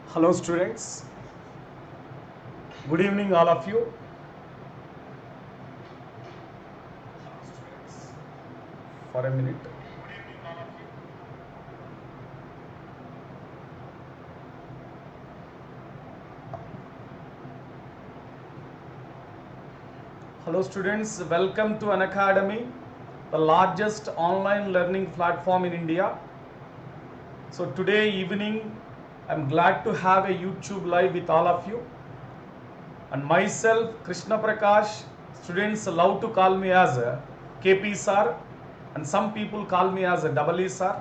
Hello students, good evening all of you. For a minute. Hello students, welcome to Unacademy, the largest online learning platform in India. So today evening, I'm glad to have a YouTube live with all of you. And myself, Krishna Prakash, students love to call me as a KP sir, and some people call me as a double E sir.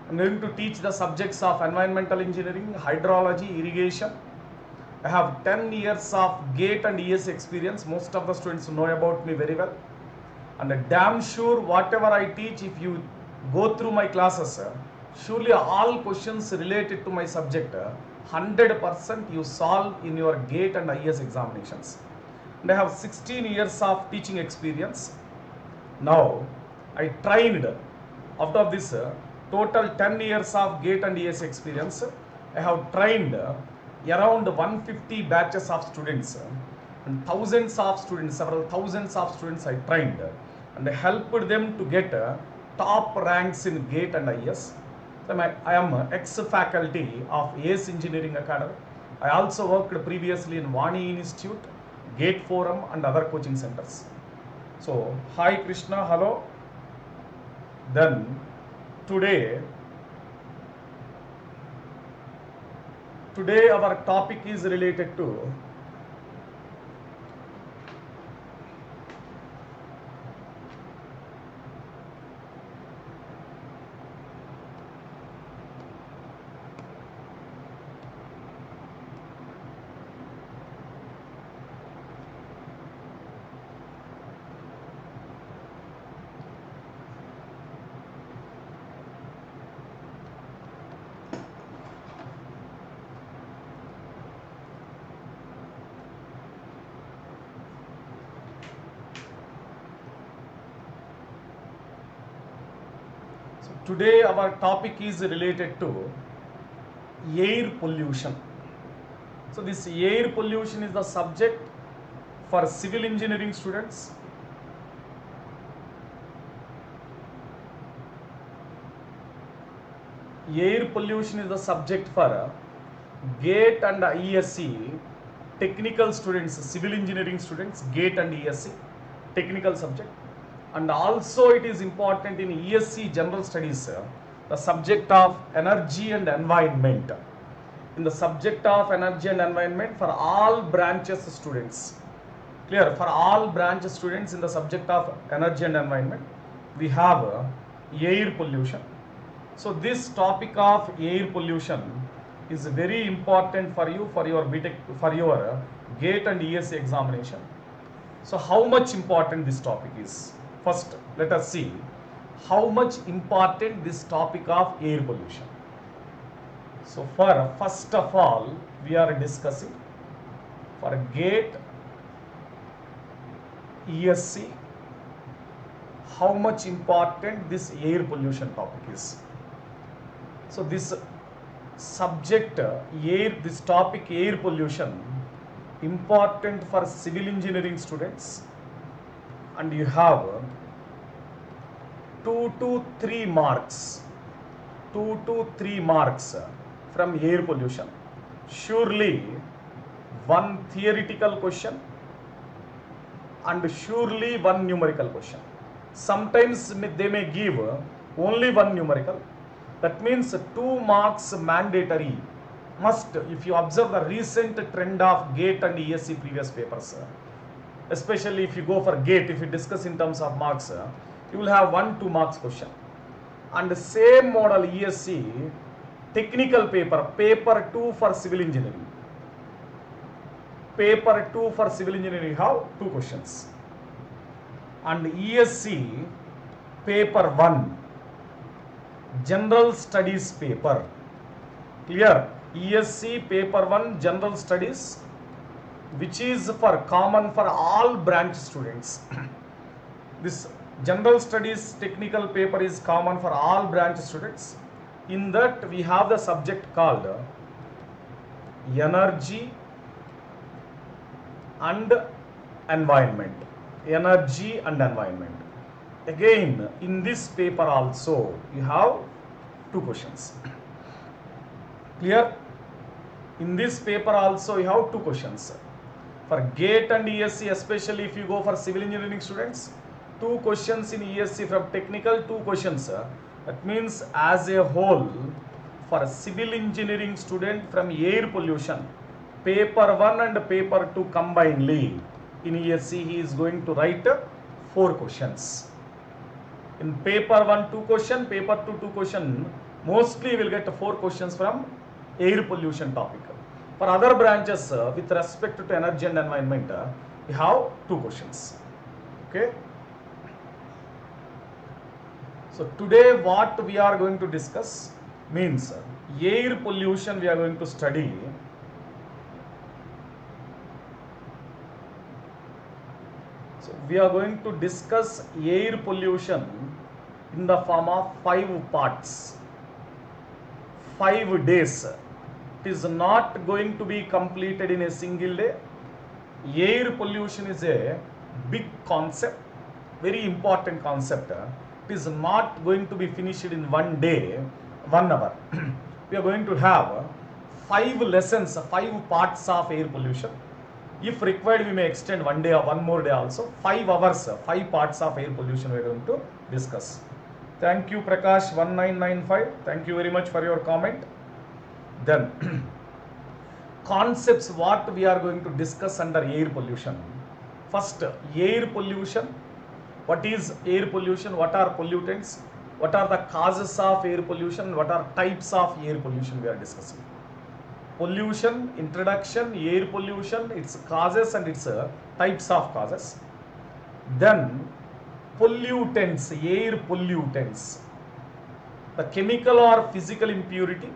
I'm going to teach the subjects of environmental engineering, hydrology, irrigation. I have 10 years of GATE and ES experience. Most of the students know about me very well. And damn sure whatever I teach, if you go through my classes, surely all questions related to my subject, 100% you solve in your GATE and IS examinations. And I have 16 years of teaching experience. Now, I trained, out of this total 10 years of GATE and ES experience, I have trained around 150 batches of students and thousands of students, several thousands of students I trained and I helped them to get top ranks in GATE and IS. So I am ex-faculty of ACE Engineering Academy. I also worked previously in Vani Institute, GATE Forum and other coaching centers. So, hi Krishna, hello. Then today our topic is related to today our topic is related to air pollution. So this air pollution is the subject for civil engineering students. Air pollution is the subject for GATE and ESE technical students, civil engineering students, GATE and ESE technical subject. And also it is important in ESE general studies, the subject of energy and environment. In the subject of energy and environment for all branches students. Clear? For all branch students in the subject of energy and environment, we have air pollution. So this topic of air pollution is very important for you for your BTech, for your GATE and ESE examination. So how much important this topic is? First, let us see how much important this topic of air pollution. So first of all, we are discussing for GATE, ESE, how much important this air pollution topic is. So this subject this topic air pollution important for civil engineering students, and you have 2 to 3 marks from air pollution. Surely one theoretical question and surely one numerical question. Sometimes they may give only one numerical. That means 2 marks mandatory must. If you observe the recent trend of GATE and ESE previous papers, especially if you go for GATE, if you discuss in terms of marks, you will have 1-2 marks question. And the same model ESE technical paper 2 for civil engineering. Paper 2 for civil engineering, you have 2 questions. And ESE paper 1 general studies paper. Clear? ESE paper 1 general studies, which is for common for all branch students. This General studies technical paper is common for all branch students. In that we have the subject called energy and environment. Energy and environment. Again, in this paper also you have two questions. Clear? In this paper also you have two questions. For GATE and ESC, especially if you go for civil engineering students, two questions in ESC from technical, two questions. That means as a whole, for a civil engineering student from air pollution, paper 1 and paper 2 combinedly, in ESC he is going to write 4 questions. In paper 1 2 question, paper 2 2 question, mostly you will get 4 questions from air pollution topic. For other branches with respect to energy and environment, we have 2 questions. Okay. So today what we are going to discuss means air pollution we are going to study. So we are going to discuss air pollution in the form of 5 parts, 5 days. It is not going to be completed in a single day. Air pollution is a big concept, very important concept. It is not going to be finished in 1 day, 1 hour. We are going to have 5 lessons, 5 parts of air pollution. If required, we may extend 1 day or 1 more day also. 5 hours, 5 parts of air pollution we are going to discuss. Thank you, Prakash 1995. Thank you very much for your comment. Then concepts what we are going to discuss under air pollution. First, air pollution. What is air pollution? What are pollutants? What are the causes of air pollution? What are types of air pollution we are discussing? Pollution, introduction, air pollution, its causes and its types of causes. Then pollutants, air pollutants, the chemical or physical impurity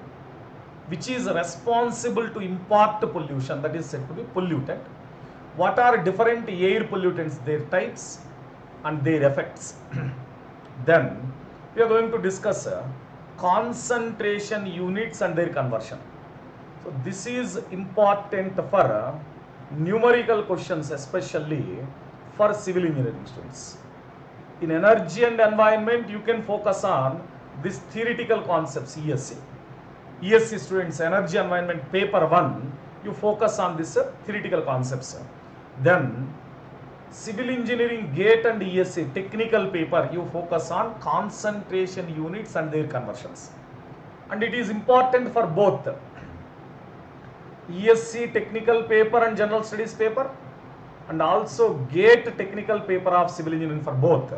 which is responsible to impart pollution, that is said to be pollutant. What are different air pollutants, their types and their effects. Then we are going to discuss concentration units and their conversion. So this is important for numerical questions, especially for civil engineering students. In energy and environment, you can focus on these theoretical concepts, ESC. ESC students, energy environment paper 1, you focus on this theoretical concepts. Then civil engineering GATE and ESC technical paper, you focus on concentration units and their conversions. And it is important for both ESC technical paper and general studies paper, and also GATE technical paper of civil engineering for both.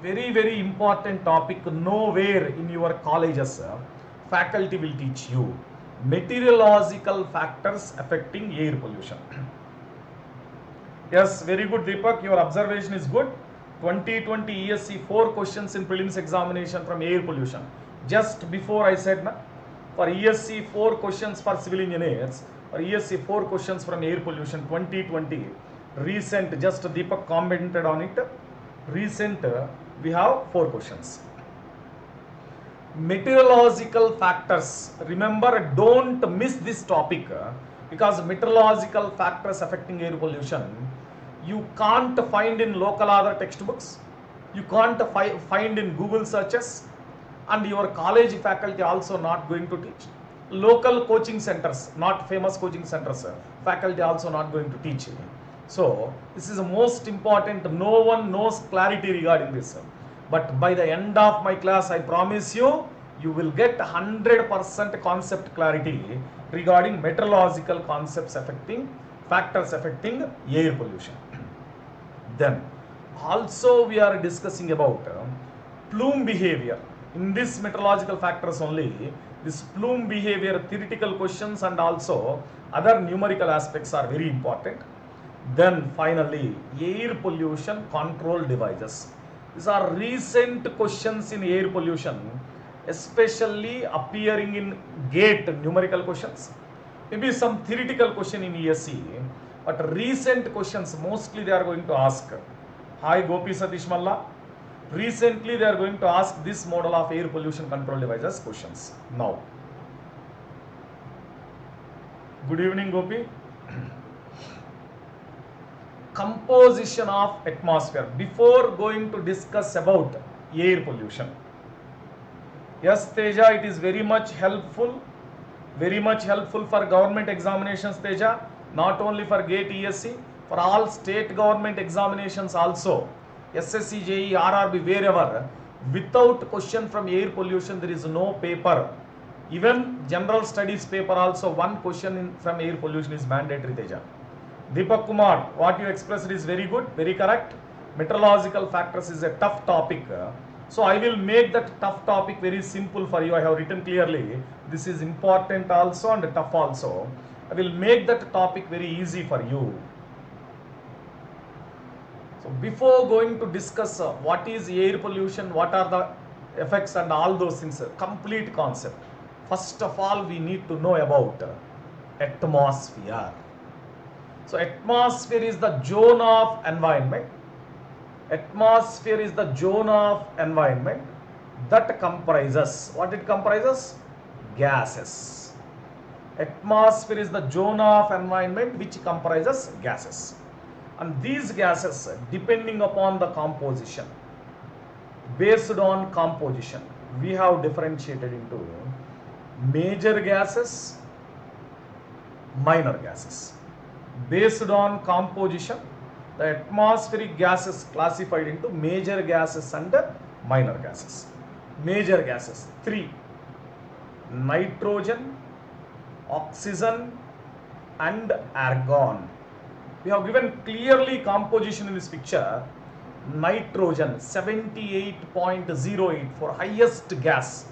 Very, very important topic. Nowhere in your colleges faculty will teach you meteorological factors affecting air pollution. Yes, very good, Deepak. Your observation is good. 2020 ESC 4 questions in prelims examination from air pollution. Just before I said, for ESC 4 questions for civil engineers, or ESC 4 questions from air pollution 2020. Recent, just Deepak commented on it. Recent, we have 4 questions. Meteorological factors. Remember, don't miss this topic, because meteorological factors affecting air pollution, you can't find in local other textbooks, you can't find in Google searches, and your college faculty also not going to teach. Local coaching centers, not famous coaching centers, faculty also not going to teach. So this is the most important. No one knows clarity regarding this, but by the end of my class, I promise you, you will get 100% concept clarity regarding meteorological concepts affecting, factors affecting air pollution. Then also we are discussing about plume behavior. In this meteorological factors only, this plume behavior theoretical questions and also other numerical aspects are very important. Then finally, air pollution control devices. These are recent questions in air pollution, especially appearing in GATE numerical questions. Maybe some theoretical question in ESC, but recent questions mostly they are going to ask. Hi Gopi Satish Malla. Recently, they are going to ask this model of air pollution control devices questions. Now, good evening, Gopi. Composition of atmosphere. Before going to discuss about air pollution, yes, Teja, it is very much helpful for government examinations, Teja, not only for GATE ESC, for all state government examinations also, SSC, JE, RRB, wherever, without question from air pollution, there is no paper. Even general studies paper also, one question from air pollution is mandatory, Teja. Deepak Kumar, what you expressed is very good, very correct. Meteorological factors is a tough topic. So I will make that tough topic very simple for you. I have written clearly. This is important also and tough also. I will make that topic very easy for you. So before going to discuss what is air pollution, what are the effects and all those things, complete concept. First of all, we need to know about atmosphere. So atmosphere is the zone of environment. Atmosphere is the zone of environment that comprises, what it comprises? Gases. Atmosphere is the zone of environment which comprises gases. And these gases, depending upon the composition, based on composition, we have differentiated into major gases, minor gases. Based on composition, the atmospheric gases classified into major gases and minor gases. Major gases, 3: nitrogen, oxygen and argon. We have given clearly composition in this picture. Nitrogen 78.08 for highest gas,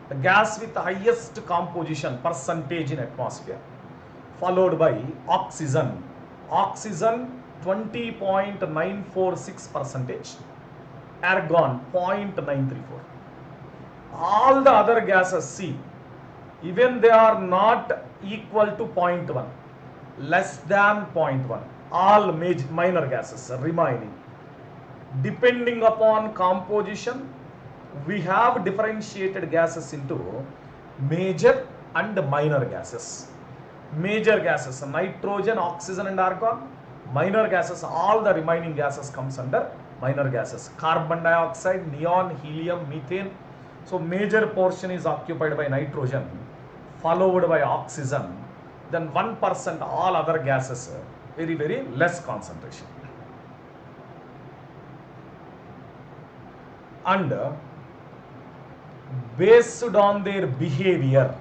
the gas with the highest composition percentage in atmosphere, followed by oxygen 20.946 percentage, argon 0.934. All the other gases, see, even they are not equal to 0.1, less than 0.1, all minor gases remaining. Depending upon composition, we have differentiated gases into major and minor gases. Major gases, nitrogen, oxygen and argon. Minor gases, all the remaining gases comes under minor gases. Carbon dioxide, neon, helium, methane. So major portion is occupied by nitrogen, followed by oxygen. Then 1% all other gases, very, very less concentration. And based on their behavior,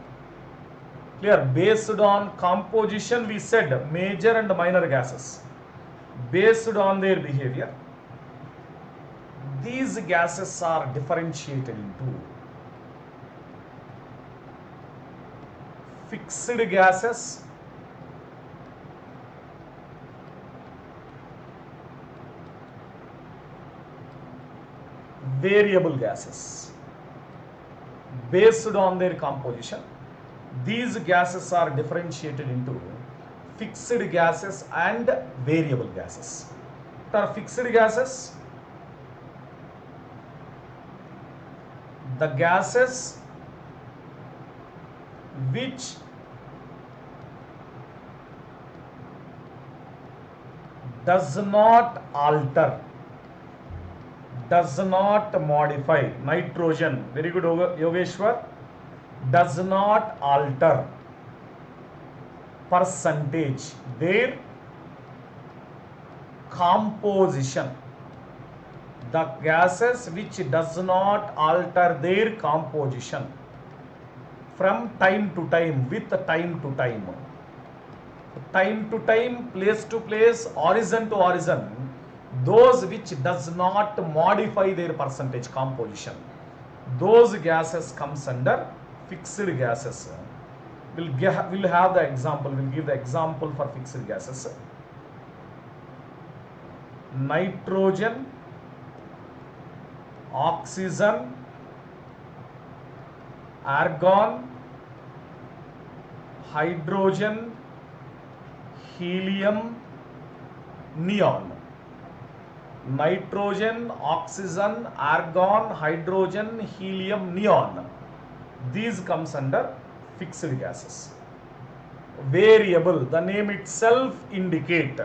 clear, based on composition, we said major and minor gases. Based on their behavior, these gases are differentiated into fixed gases, variable gases. Based on their composition, these gases are differentiated into fixed gases and variable gases. What are fixed gases? The gases which does not alter, does not modify. Nitrogen, very good, Yogeshwar, does not alter percentage, their composition. The gases which does not alter their composition from time to time, with time to time. Time to time, place to place, origin to origin, those which does not modify their percentage composition, those gases comes under fixed gases. We'll have the example, we'll give the example for fixed gases. Nitrogen, oxygen, argon, hydrogen, helium, neon. nitrogen, oxygen, argon, hydrogen, helium, neon. These comes under fixed gases. Variable, the name itself indicate.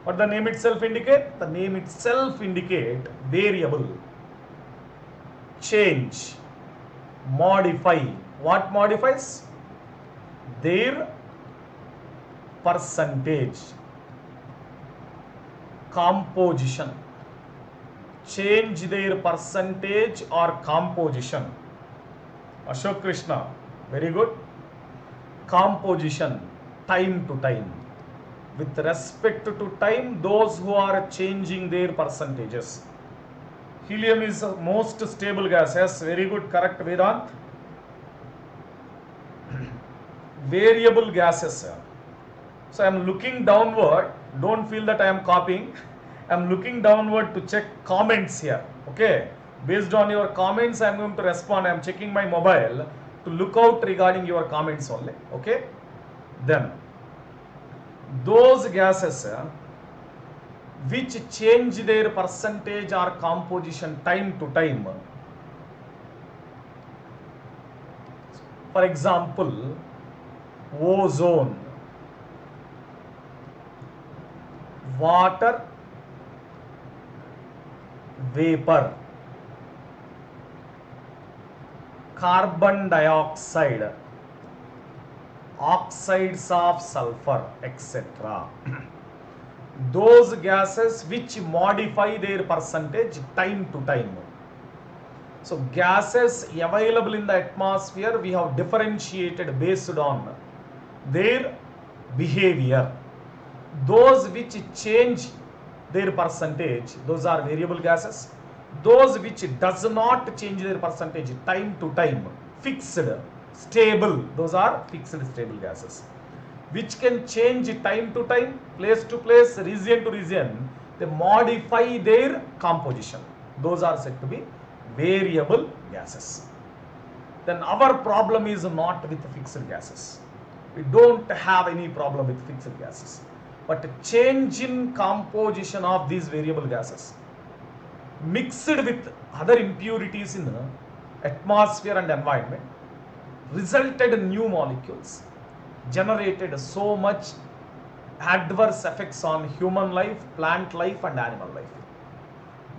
What the name itself indicate? The name itself indicate variable. Change, modify. What modifies? Their percentage, composition. Change their percentage or composition. Ashok Krishna, very good. Composition, time to time. With respect to time, those who are changing their percentages. Helium is the most stable gas. Yes, very good, correct, Vedant. Variable gases. So I am looking downward. Don't feel that I am copying. I am looking downward to check comments here. Okay. Based on your comments, I am going to respond. I am checking my mobile to look out regarding your comments only. Okay. Then those gases which change their percentage or composition time to time. For example, ozone, water vapor, carbon dioxide, oxides of sulfur, etc. Those gases which modify their percentage time to time. So gases available in the atmosphere, we have differentiated based on their behavior. Those which change their percentage, those are variable gases. Those which does not change their percentage time to time, fixed, stable, those are fixed stable gases. Which can change time to time, place to place, region to region, they modify their composition. Those are said to be variable gases. Then our problem is not with fixed gases. We don't have any problem with fixed gases. But change in composition of these variable gases mixed with other impurities in the atmosphere and environment resulted in new molecules, generated so much adverse effects on human life, plant life and animal life.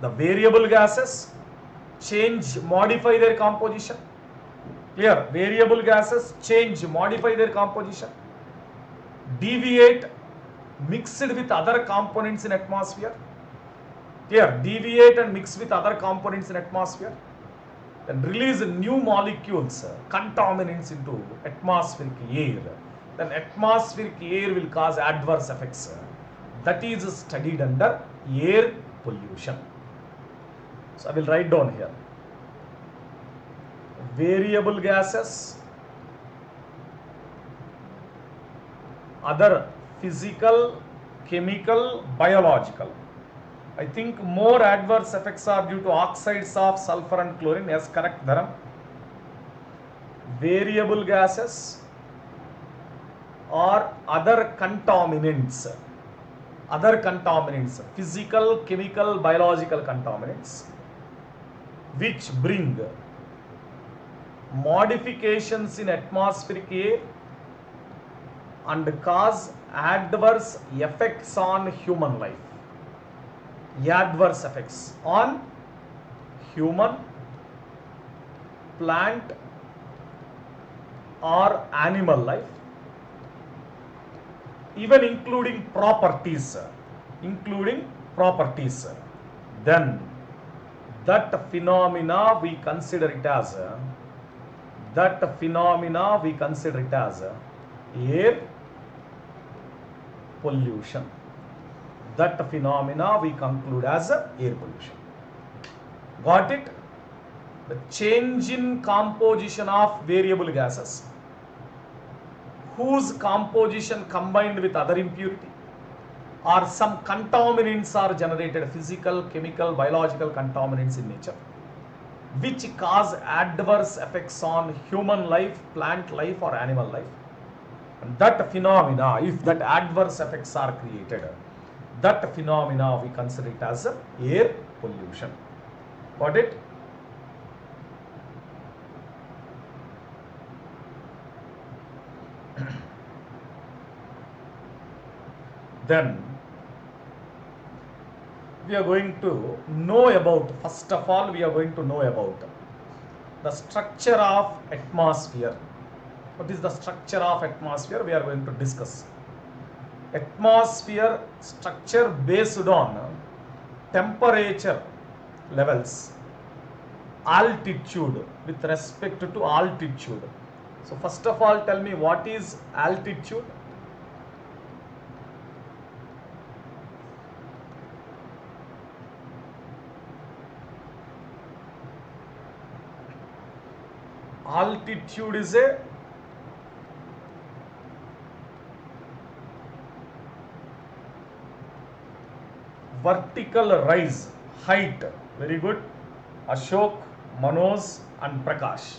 The variable gases change, modify their composition. Clear? Variable gases change, modify their composition, deviate, mixed with other components in atmosphere. Clear? Deviate and mix with other components in atmosphere. Then release new molecules, contaminants into atmospheric air. Then atmospheric air will cause adverse effects. That is studied under air pollution. So I will write down here. Variable gases, other physical, chemical, biological. I think more adverse effects are due to oxides of sulfur and chlorine. Yes, correct, Dharam. Variable gases or other contaminants, physical, chemical, biological contaminants, which bring modifications in atmospheric air and cause adverse effects on human life. Adverse effects on human, plant or animal life, even including properties, then that phenomena we consider it as air pollution. That phenomena we conclude as air pollution. Got it? The change in composition of variable gases, whose composition combined with other impurity or some contaminants are generated, physical, chemical, biological contaminants in nature, which cause adverse effects on human life, plant life or animal life. And that phenomena, if that adverse effects are created, that phenomena we consider it as air pollution. Got it? Then we are going to know about, first of all, we are going to know about the structure of atmosphere. What is the structure of atmosphere? We are going to discuss. Atmosphere structure based on temperature levels, altitude with respect to altitude. So first of all, tell me, what is altitude? Altitude is a vertical rise, height. Very good. Ashok, Manoj and Prakash.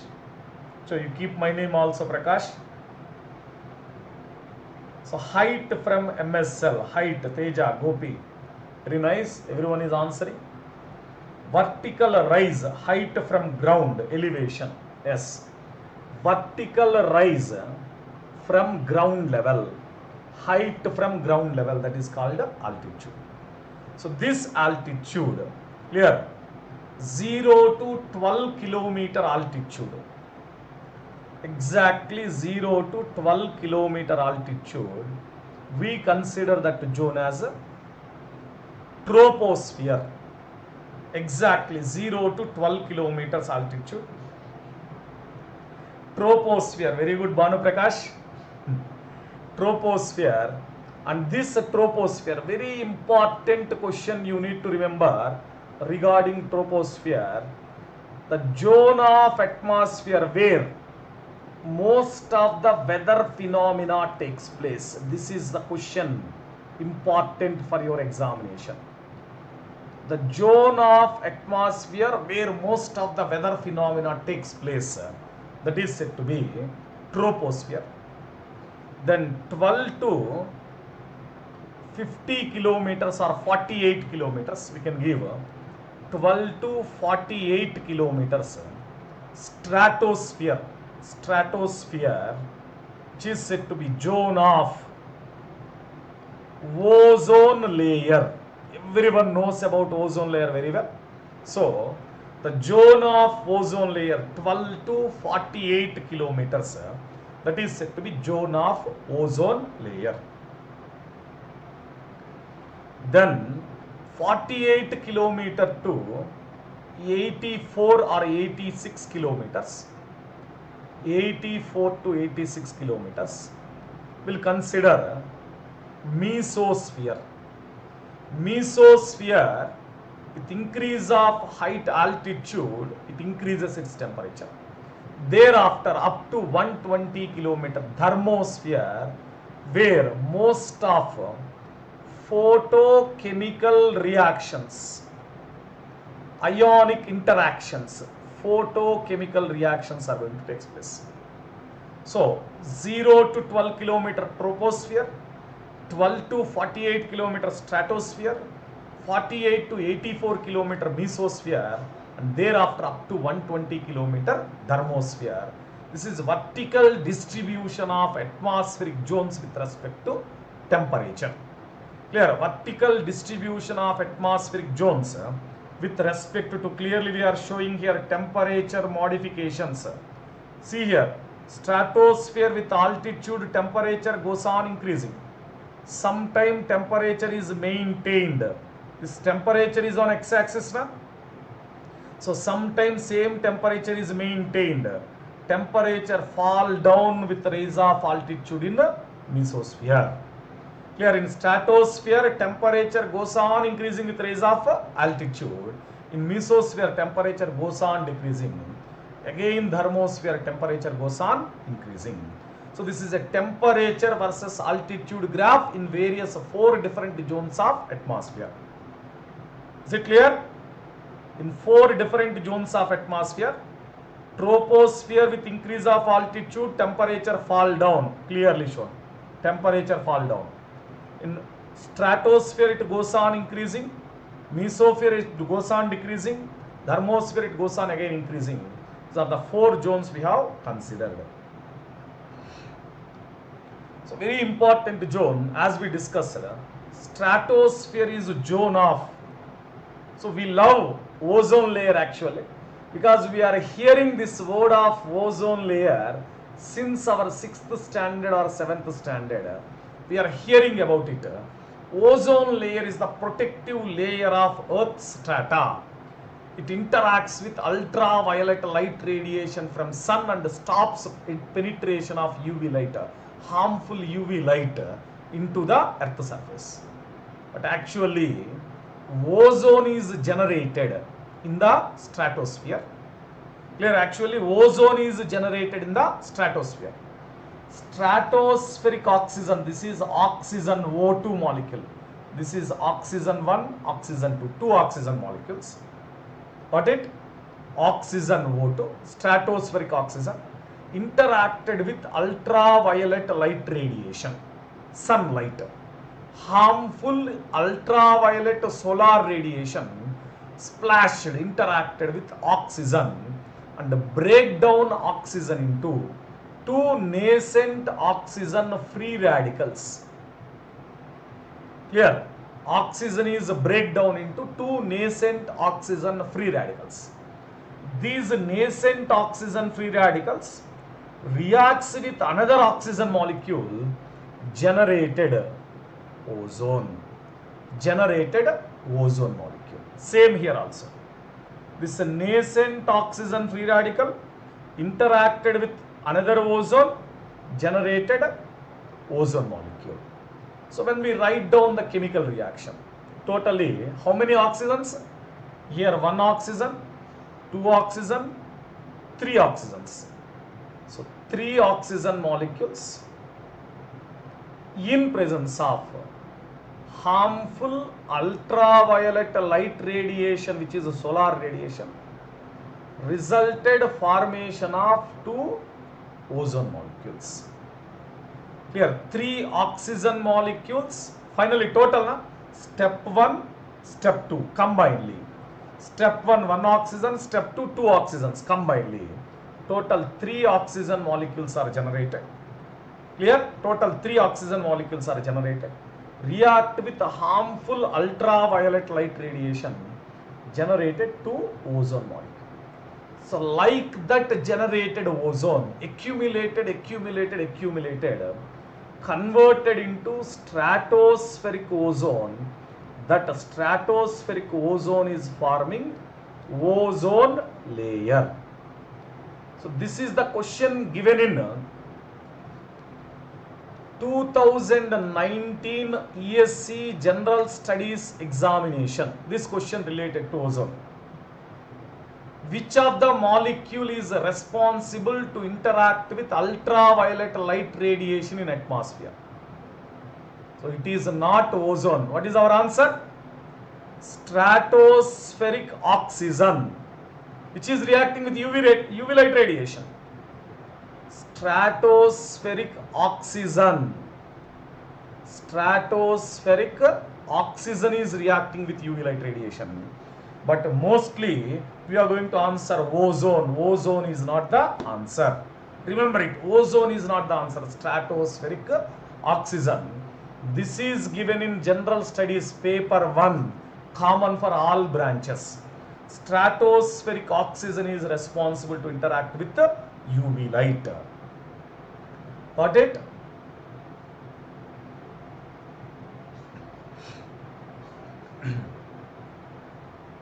So you keep my name also, Prakash. So height from MSL, height, Teja, Gopi. Very nice. Everyone is answering. Vertical rise, height from ground, elevation. Yes. Vertical rise from ground level, height from ground level, that is called altitude. So this altitude, clear, 0 to 12 kilometer altitude, exactly 0 to 12 kilometer altitude, we consider that zone as a troposphere. Exactly 0 to 12 kilometers altitude, troposphere. Very good, Banu Prakash. Troposphere. And this troposphere, very important question you need to remember regarding troposphere. The zone of atmosphere where most of the weather phenomena takes place. This is the question important for your examination. The zone of atmosphere where most of the weather phenomena takes place, that is said to be troposphere. Then 12 to 50 kilometers or 48 kilometers, we can give 12 to 48 kilometers stratosphere. Stratosphere, which is said to be zone of ozone layer. Everyone knows about ozone layer very well. So the zone of ozone layer, 12 to 48 kilometers, that is said to be zone of ozone layer. Then 48 kilometer to 84 or 86 kilometers, 84 to 86 kilometers, will consider mesosphere. Mesosphere, with increase of height altitude, it increases its temperature. Thereafter, up to 120 kilometer, thermosphere, where most of photochemical reactions, ionic interactions, photochemical reactions are going to take place. So 0 to 12 kilometer troposphere, 12 to 48 kilometer stratosphere, 48 to 84 kilometer mesosphere, and thereafter up to 120 kilometer thermosphere. This is vertical distribution of atmospheric zones with respect to temperature. Clear? Vertical distribution of atmospheric zones with respect to, clearly we are showing here temperature modifications. See here, stratosphere with altitude, temperature goes on increasing. Sometime temperature is maintained. This temperature is on x-axis now. So sometimes same temperature is maintained. Temperature fall down with rise of altitude in the mesosphere. Clear? In stratosphere, temperature goes on increasing with rise of altitude. In mesosphere, temperature goes on decreasing. Again, thermosphere, temperature goes on increasing. So this is a temperature versus altitude graph in various 4 different zones of atmosphere. Is it clear? In 4 different zones of atmosphere, troposphere with increase of altitude, temperature fall down, clearly shown. Temperature fall down. In Stratosphere, it goes on increasing. Mesosphere, it goes on decreasing. Thermosphere, it goes on again increasing. These are the 4 zones we have considered. So very important zone, as we discussed, stratosphere is a zone of. So we love ozone layer actually, because we are hearing this word of ozone layer since our 6th standard or 7th standard. We are hearing about it. Ozone layer is the protective layer of Earth's strata. It interacts with ultraviolet light radiation from sun and stops penetration of UV light, harmful UV light into the Earth's surface. But actually, ozone is generated in the stratosphere. Clear? Actually, ozone is generated in the stratosphere. Stratospheric oxygen, this is oxygen O2 molecule. This is oxygen 1, oxygen 2, 2 oxygen molecules. Got it? Oxygen O2, stratospheric oxygen, interacted with ultraviolet light radiation, sunlight. Harmful ultraviolet solar radiation splashed, interacted with oxygen and break down oxygen into 2 nascent oxygen free radicals. Here, oxygen is breakdown into 2 nascent oxygen free radicals. These nascent oxygen free radicals reacts with another oxygen molecule, generated ozone. Generated ozone molecule. Same here also. This nascent oxygen free radical interacted with another ozone, generated ozone molecule. So when we write down the chemical reaction, totally how many oxygens? Here 1 oxygen, 2 oxygen, 3 oxygens. So 3 oxygen molecules in presence of harmful ultraviolet light radiation, which is a solar radiation, resulted formation of 2 ozone molecules. Here 3 oxygen molecules, finally total step 1, step 2 combinedly. Step 1 1 oxygen, step 2 2 oxygens combinedly. Total 3 oxygen molecules are generated. Clear? Total 3 oxygen molecules are generated. React with a harmful ultraviolet light radiation, generated 2 ozone molecules. So like that generated ozone, accumulated, converted into stratospheric ozone. That stratospheric ozone is forming ozone layer. So this is the question given in 2019 ESC General Studies examination. This question related to ozone. Which of the molecule is responsible to interact with ultraviolet light radiation in atmosphere? So it is not ozone. What is our answer? Stratospheric oxygen, which is reacting with UV light radiation. Stratospheric oxygen. Stratospheric oxygen is reacting with UV light radiation. But mostly we are going to answer ozone. Ozone is not the answer. Remember it, ozone is not the answer. Stratospheric oxygen. This is given in General Studies paper 1, common for all branches. Stratospheric oxygen is responsible to interact with the UV light. Got it?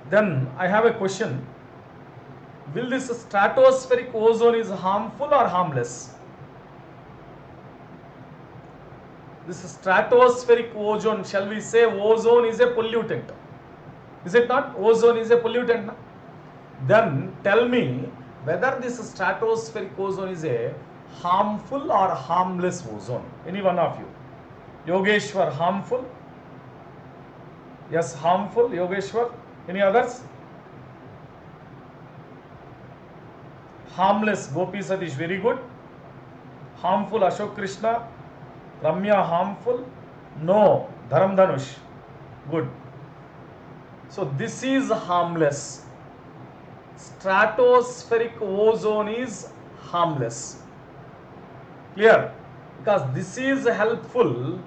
Then I have a question. Will this stratospheric ozone is harmful or harmless? This stratospheric ozone, shall we say ozone is a pollutant? Is it not? Ozone is a pollutant. Na? Then tell me whether this stratospheric ozone is a harmful or harmless ozone. Any one of you? Yogeshwar, harmful? Yes, harmful. Yogeshwar. Any others? Harmless. Gopi Satish, very good. Harmful. Ashok Krishna. Ramya, harmful. No. Dharam Dhanush. Good. So this is harmless. Stratospheric ozone is harmless. Clear? Because this is helpful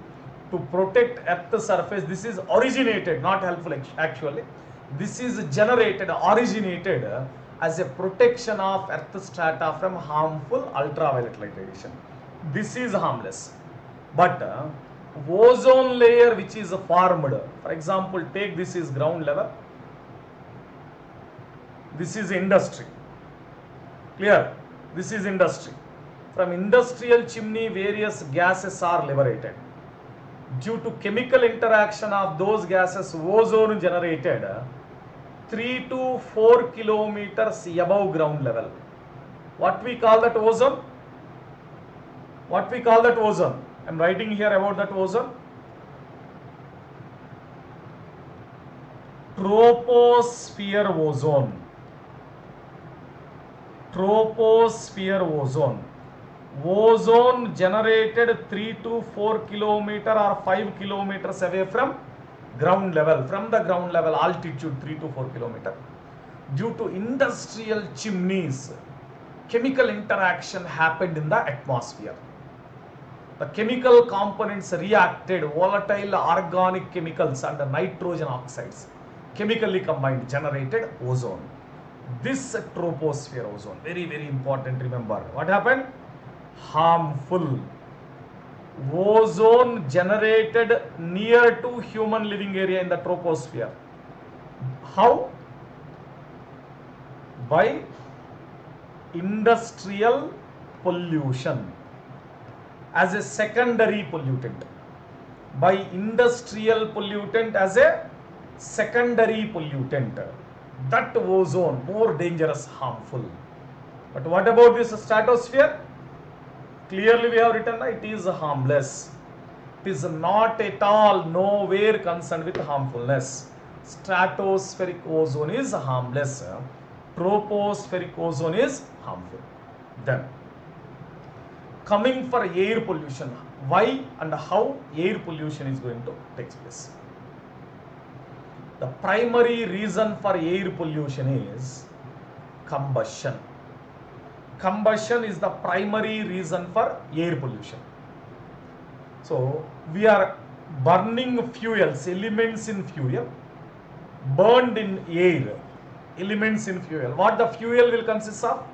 to protect Earth's surface. This is originated, not helpful actually. This is generated, originated as a protection of Earth strata from harmful ultraviolet light radiation. This is harmless. But ozone layer which is formed, for example, take this is ground level, this is industry. Clear? This is industry. From industrial chimney, various gases are liberated. Due to chemical interaction of those gases, ozone generated 3 to 4 kilometers above ground level. What we call that ozone? What we call that ozone? I am writing here about that ozone. Troposphere ozone. Troposphere ozone. Ozone generated 3 to 4 kilometer or 5 kilometers away from ground level, from the ground level altitude 3 to 4 kilometer. Due to industrial chimneys, chemical interaction happened in the atmosphere. The chemical components reacted, volatile organic chemicals and nitrogen oxides chemically combined, generated ozone. This troposphere ozone, very, very important, remember. What happened? Harmful. Ozone generated near to human living area in the troposphere. How? By industrial pollution as a secondary pollutant. By industrial pollutant as a secondary pollutant. That ozone more dangerous, harmful. But what about this stratosphere? Clearly we have written it is harmless. It is not at all, nowhere concerned with harmfulness. Stratospheric ozone is harmless. Tropospheric ozone is harmful. Then, coming for air pollution, why and how air pollution is going to take place? The primary reason for air pollution is combustion. Combustion is the primary reason for air pollution. So, we are burning fuels, elements in fuel, burned in air, elements in fuel. What the fuel will consist of?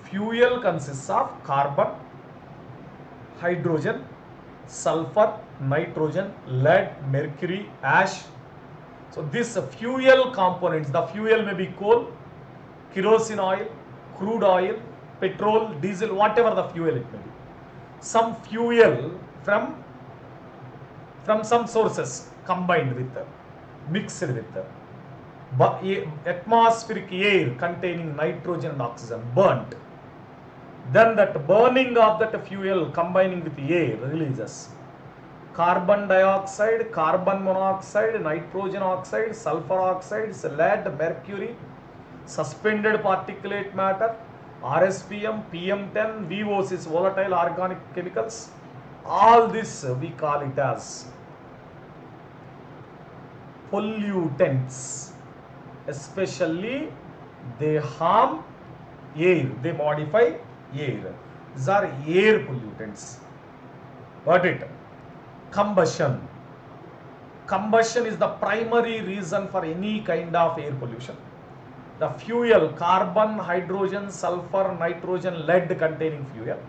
Fuel consists of carbon, hydrogen, sulfur, nitrogen, lead, mercury, ash. So, this fuel components, the fuel may be coal, kerosene oil, crude oil, petrol, diesel, whatever the fuel it may be. Some fuel from some sources combined with, mixed with atmospheric air containing nitrogen and oxygen, burnt. Then that burning of that fuel combining with air releases carbon dioxide, carbon monoxide, nitrogen oxide, sulfur oxides, lead, mercury, suspended particulate matter, RSPM, PM10, VOCs, volatile organic chemicals. All this we call it as pollutants. Especially they harm air, they modify air. These are air pollutants. Got it? Combustion. Combustion is the primary reason for any kind of air pollution. The fuel, carbon, hydrogen, sulfur, nitrogen, lead containing fuel,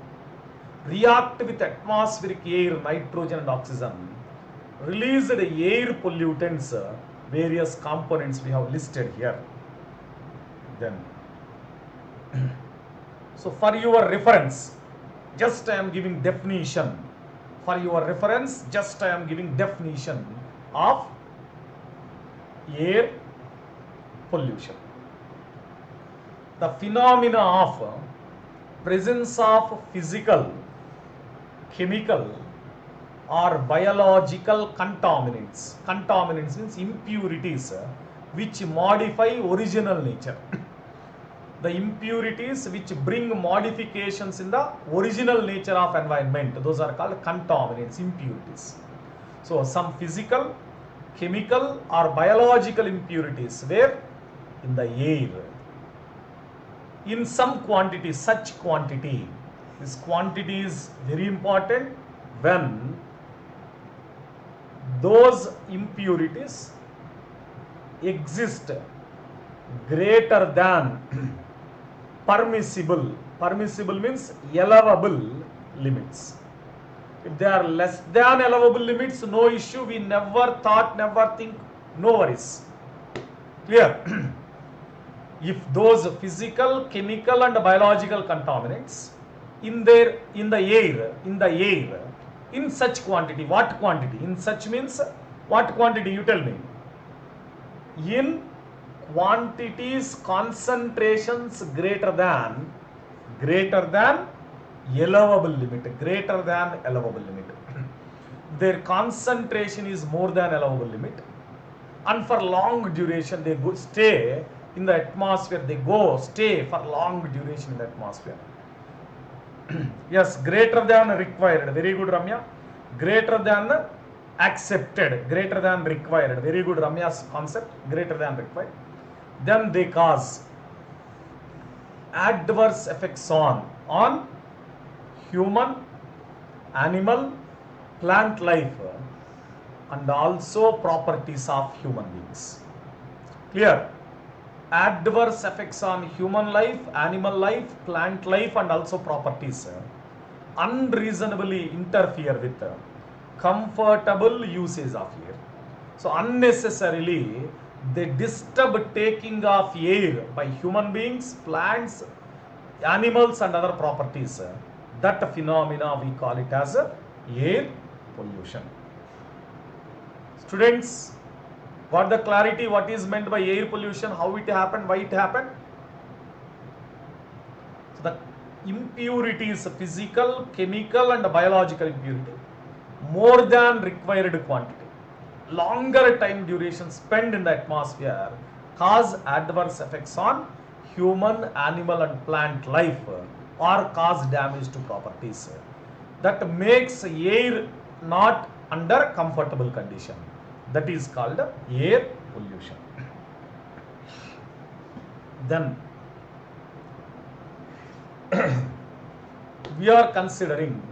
react with atmospheric air, nitrogen and oxygen, release the air pollutants, various components we have listed here. Then, so for your reference, just I am giving definition. For your reference, just I am giving definition of air pollution. The phenomena of presence of physical, chemical or biological contaminants. Contaminants means impurities which modify original nature. The impurities which bring modifications in the original nature of environment, those are called contaminants, impurities. So some physical, chemical or biological impurities where in the air in some quantity, such quantity. This quantity is very important when those impurities exist greater than permissible means allowable limits. If they are less than allowable limits, no issue, we never thought, never think, no worries. Clear? If those physical, chemical and biological contaminants in the air in such quantity, what quantity? In such means what quantity, you tell me. In quantities, concentrations greater than allowable limit, their concentration is more than allowable limit, and for long duration they go stay in the atmosphere, stay for long duration in the atmosphere. Yes, greater than required, very good Ramya. Greater than accepted, greater than required, very good Ramya's concept, greater than required. Then they cause adverse effects on human, animal, plant life and also properties of human beings. Clear? Adverse effects on human life, animal life, plant life and also properties unreasonably interfere with comfortable usage of air. So unnecessarily they disturb taking of air by human beings, plants, animals and other properties. That phenomena we call it as air pollution. Students, got the clarity what is meant by air pollution, how it happened, why it happened? So the impurities, physical, chemical and biological impurity, more than required quantity, longer time duration spent in the atmosphere cause adverse effects on human, animal and plant life or cause damage to properties. That makes air not under comfortable condition. That is called air pollution. Then we are considering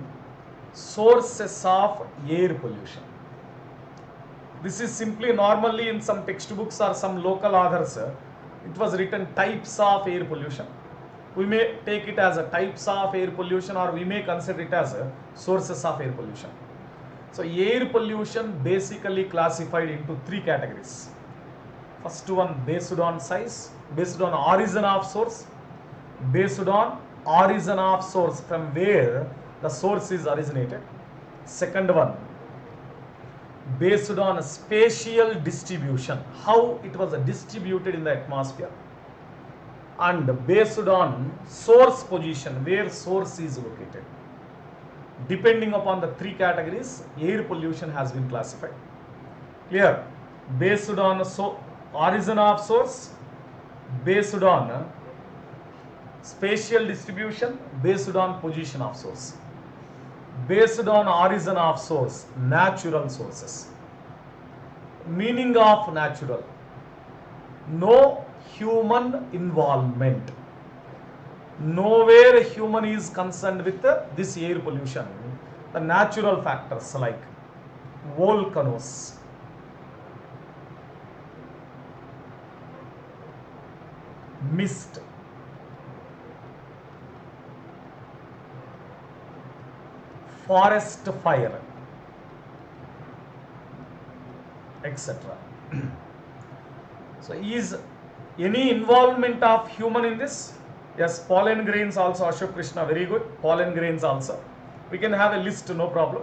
sources of air pollution. This is simply normally in some textbooks or some local authors, it was written types of air pollution. We may take it as a types of air pollution or we may consider it as sources of air pollution. So air pollution basically classified into three categories. First one based on size, based on origin of source, based on origin of source from where the source is originated. Second one based on spatial distribution, how it was distributed in the atmosphere, and based on source position, where source is located. Depending upon the three categories, air pollution has been classified. Clear? Based on origin of source, based on spatial distribution, based on position of source. Based on origin of source, natural sources. Meaning of natural, no human involvement. Nowhere human is concerned with this air pollution. The natural factors like volcanoes, mist, forest fire, etc. So is any involvement of human in this? Yes, pollen grains also, Ashok Krishna, very good. Pollen grains also. We can have a list, no problem.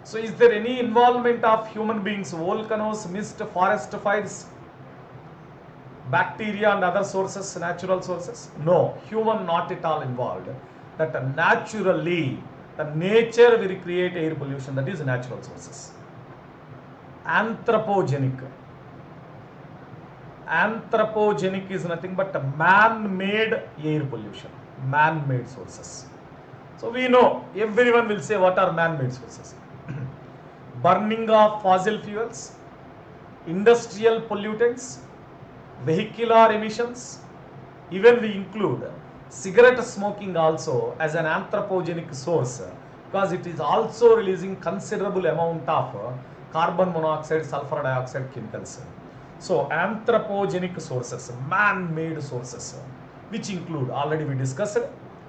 So is there any involvement of human beings? Volcanoes, mist, forest fires, bacteria and other sources, natural sources? No, human not at all involved. That naturally, the nature will create air pollution, that is natural sources. Anthropogenic. Anthropogenic is nothing but man-made air pollution, man-made sources. So we know, everyone will say what are man-made sources. burning of fossil fuels, industrial pollutants, vehicular emissions. Even we include cigarette smoking also as an anthropogenic source, because it is also releasing considerable amount of carbon monoxide, sulfur dioxide chemicals. So anthropogenic sources, man-made sources, which include, already we discussed,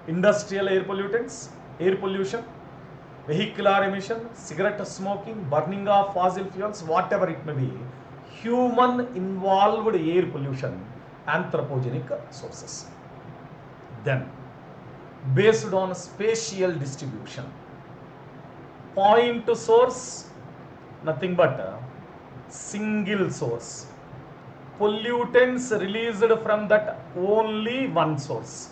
industrial air pollutants, air pollution, vehicular emission, cigarette smoking, burning of fossil fuels, whatever it may be, human involved air pollution, anthropogenic sources. Then, based on spatial distribution, point source, nothing but a single source. Pollutants released from that only one source.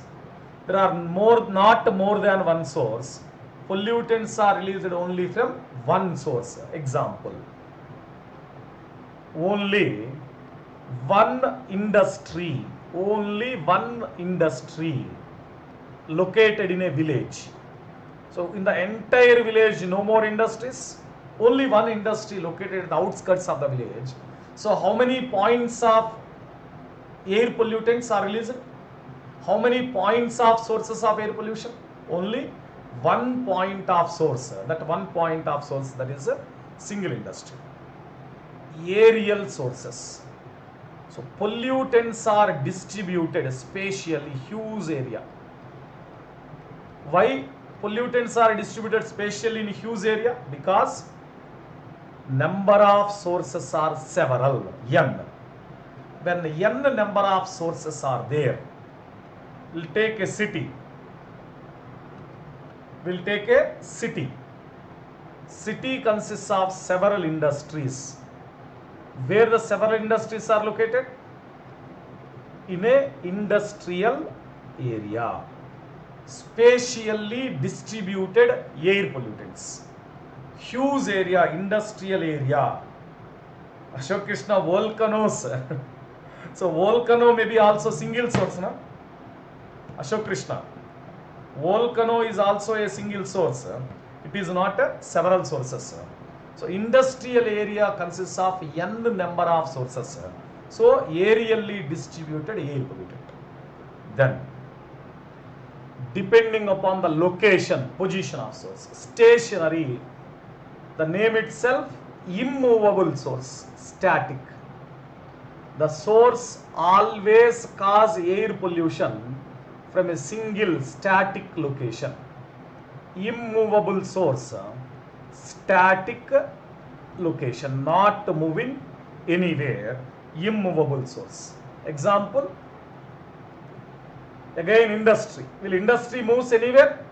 There are not more than one source. Pollutants are released only from one source. Example, only one industry located in a village. So in the entire village, no more industries, only one industry located at the outskirts of the village. So how many points of air pollutants are released? How many points of sources of air pollution? Only one point of source. That one point of source, that is a single industry. Aerial sources. So pollutants are distributed spatially, huge area. Why pollutants are distributed spatially in huge area? Because number of sources are several, n. When n number of sources are there, we'll take a city. City consists of several industries. Where the several industries are located? In a industrial area. Spatially distributed air pollutants. Huge area, industrial area. Ashok Krishna, volcanoes. So volcano may be also single source, na? Ashok Krishna. Volcano is also a single source. It is not several sources. So industrial area consists of n number of sources. So aerially distributed air pollutant. Then, depending upon the location, position of source, stationary, the name itself, immovable source, static. The source always cause air pollution from a single static location. Immovable source, static location, not moving anywhere, immovable source. Example, again industry. Will industry moves anywhere?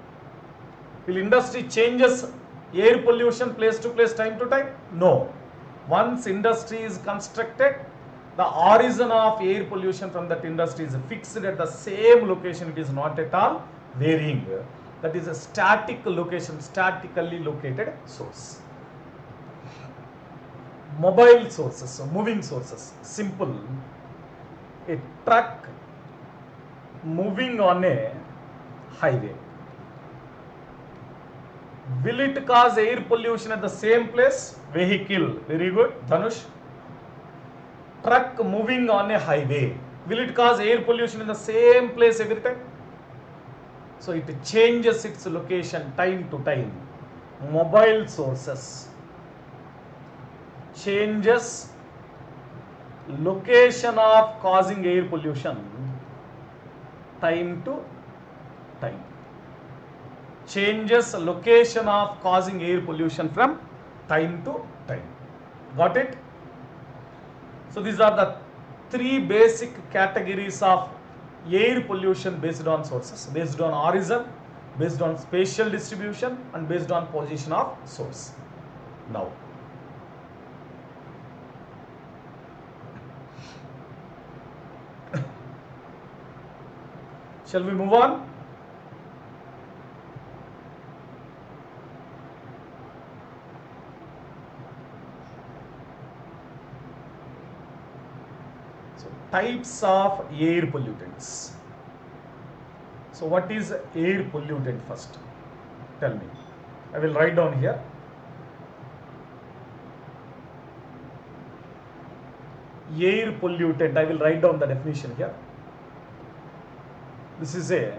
Will industry changes air pollution place to place, time to time? No. Once industry is constructed, the origin of air pollution from that industry is fixed at the same location. It is not at all varying. That is a static location, statically located source. Mobile sources, moving sources. Simple. A truck moving on a highway. Will it cause air pollution at the same place? Vehicle. Very good. Dhanush. Truck moving on a highway. Will it cause air pollution in the same place every time? So it changes its location time to time. Mobile sources changes location of causing air pollution time to time. Changes location of causing air pollution from time to time. Got it? So these are the three basic categories of air pollution based on sources, based on origin, based on spatial distribution, and based on position of source. Now, shall we move on? So, types of air pollutants. So, what is air pollutant first? Tell me. I will write down here. air pollutant. I will write down the definition here. This is a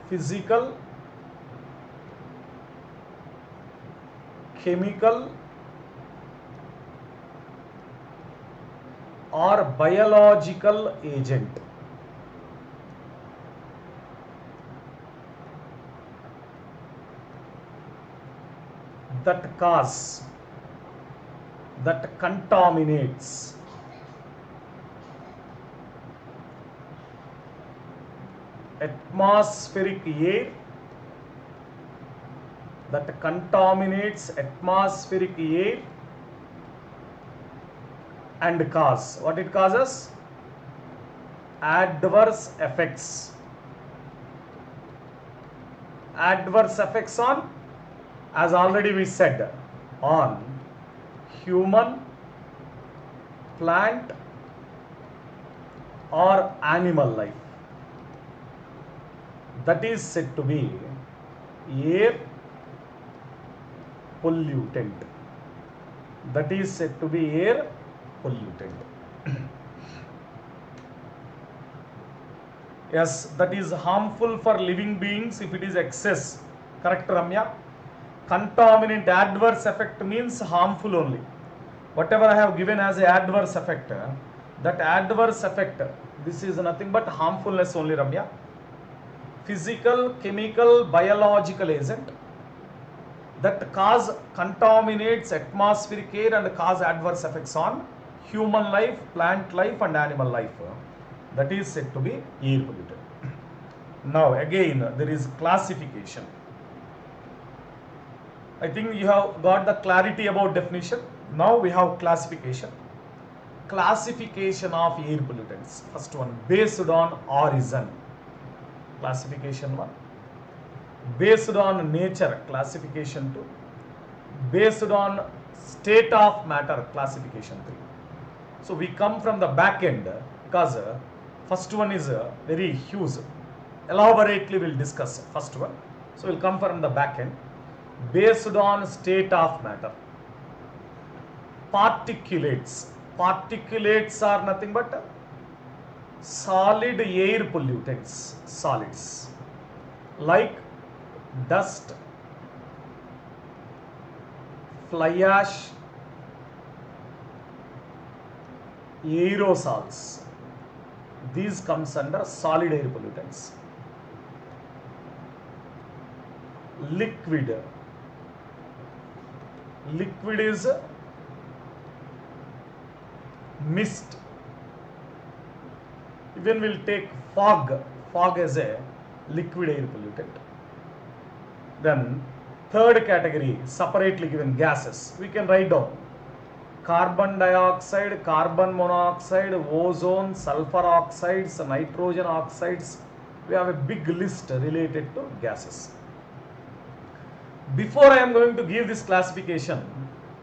physical, chemical or biological agent that contaminates atmospheric air, and cause what it causes? Adverse effects. Adverse effects on, as already we said, on human, plant or animal life. That is said to be air pollutant. That is said to be air pollutant. Yes, that is harmful for living beings if it is excess. Correct, Ramya? Contaminant, adverse effect means harmful only. Whatever I have given as a adverse effect, that adverse effect, this is nothing but harmfulness only, Ramya. Physical, chemical, biological agent that contaminates atmospheric air and cause adverse effects on human life, plant life and animal life. That is said to be air pollutant. Now again there is classification. I think you have got the clarity about definition. Now we have classification. Classification of air pollutants. First one, based on origin. Classification 1. Based on nature, classification 2. Based on state of matter, classification 3. So we come from the back end because first one is very huge. Elaborately we will discuss first one. So we will come from the back end. Based on state of matter. Particulates. Particulates are nothing but solid air pollutants, solids, like dust, fly ash, aerosols. These comes under solid air pollutants. Liquid. Liquid is mist. Even we'll take fog as a liquid air pollutant. Then third category, separately given gases, we can write down carbon dioxide, carbon monoxide, ozone, sulfur oxides, nitrogen oxides. We have a big list related to gases. Before I am going to give this classification,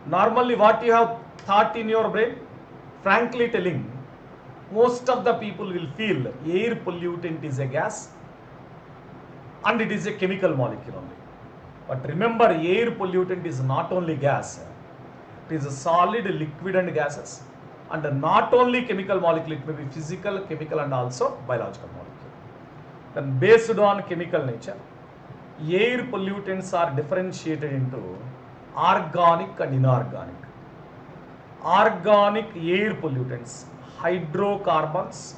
normally what you have thought in your brain, frankly telling, most of the people will feel air pollutant is a gas and it is a chemical molecule only. But remember, air pollutant is not only gas, it is a solid, liquid and gases, and not only chemical molecule, it may be physical, chemical and also biological molecule. Then based on chemical nature, air pollutants are differentiated into organic and inorganic. Organic air pollutants, hydrocarbons,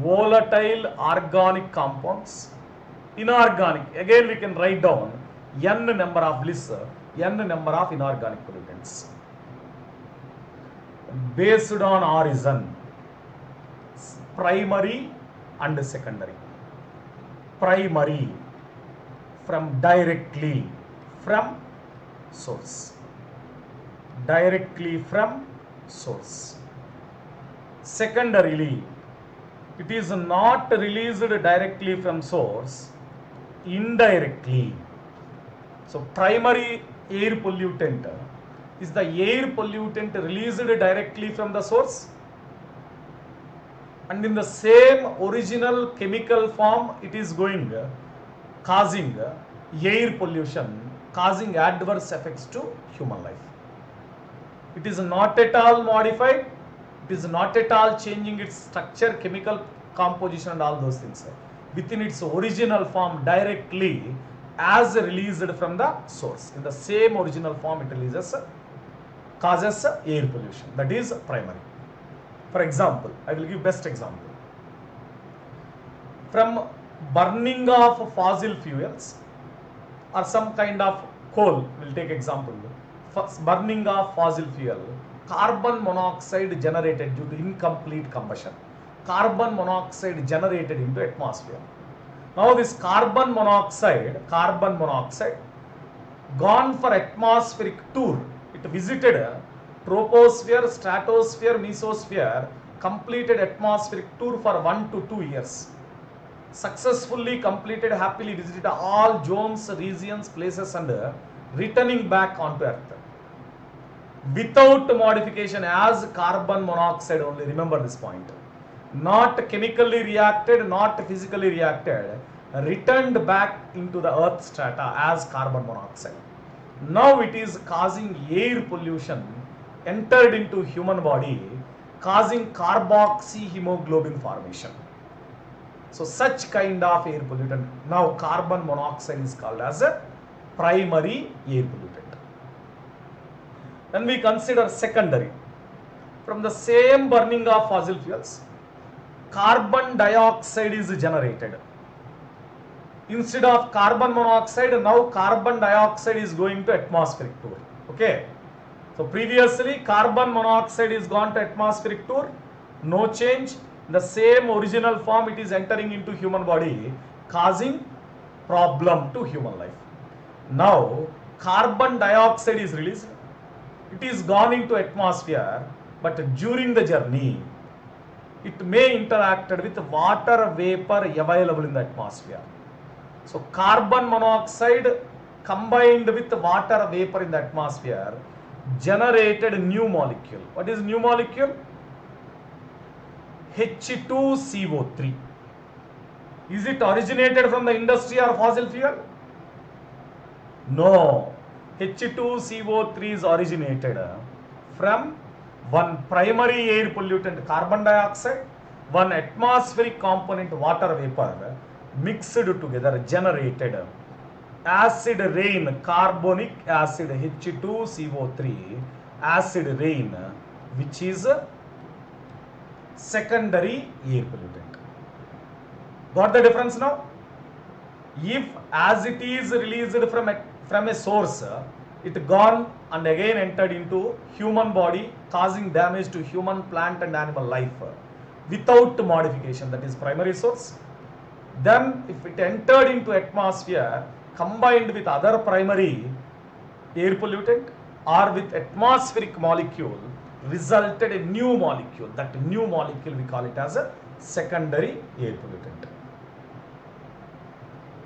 volatile organic compounds. Inorganic, again we can write down n number of lists, n number of inorganic pollutants. Based on origin, primary and secondary. Primary, from directly from source. Directly from source. Secondarily, it is not released directly from source, indirectly. So primary air pollutant is the air pollutant released directly from the source, and in the same original chemical form it is going causing air pollution causing adverse effects to human life. It is not at all modified, it is not at all changing its structure, chemical composition and all those things. Within its original form directly as released from the source. In the same original form it releases, causes air pollution. That is primary. For example, I will give best example. From burning of fossil fuels or some kind of coal, we'll take example. Burning of fossil fuel, carbon monoxide generated due to incomplete combustion. Carbon monoxide generated into atmosphere. Now this carbon monoxide gone for atmospheric tour. It visited troposphere, stratosphere, mesosphere, completed atmospheric tour for 1 to 2 years. Successfully completed, happily visited all zones, regions, places and returning back onto earth. Without modification as carbon monoxide only, remember this point. Not chemically reacted, not physically reacted, returned back into the earth strata as carbon monoxide. Now it is causing air pollution, entered into human body, causing carboxyhemoglobin formation. So such kind of air pollutant, now carbon monoxide is called as a primary air pollutant. Then we consider secondary. From the same burning of fossil fuels, carbon dioxide is generated. Instead of carbon monoxide, now carbon dioxide is going to atmospheric tour. Okay. So previously carbon monoxide is gone to atmospheric tour, no change. In the same original form it is entering into human body, causing problem to human life. Now carbon dioxide is released. It is gone into atmosphere, but during the journey, it may interact with water vapor available in the atmosphere. So carbon monoxide combined with water vapor in the atmosphere generated a new molecule. What is new molecule? H2CO3. Is it originated from the industry or fossil fuel? No. H2CO3 is originated from one primary air pollutant carbon dioxide, one atmospheric component water vapor mixed together generated acid rain, carbonic acid H2CO3 acid rain, which is secondary air pollutant. Got the difference now? If as it is released from a source, it gone and again entered into human body, causing damage to human, plant and animal life without modification, that is primary source. Then if it entered into atmosphere combined with other primary air pollutant or with atmospheric molecule, resulted a new molecule. That new molecule we call it as a secondary air pollutant.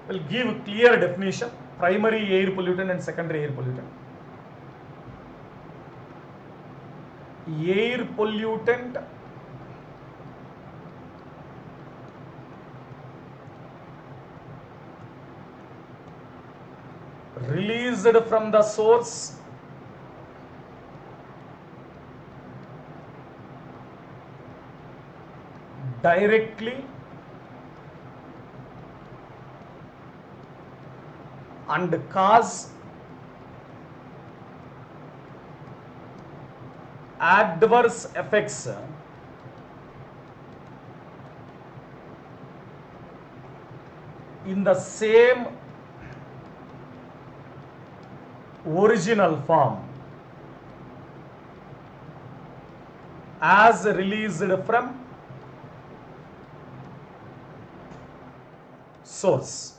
We'll give clear definition, primary air pollutant and secondary air pollutant. Air pollutant released from the source directly and cause adverse effects in the same original form as released from source.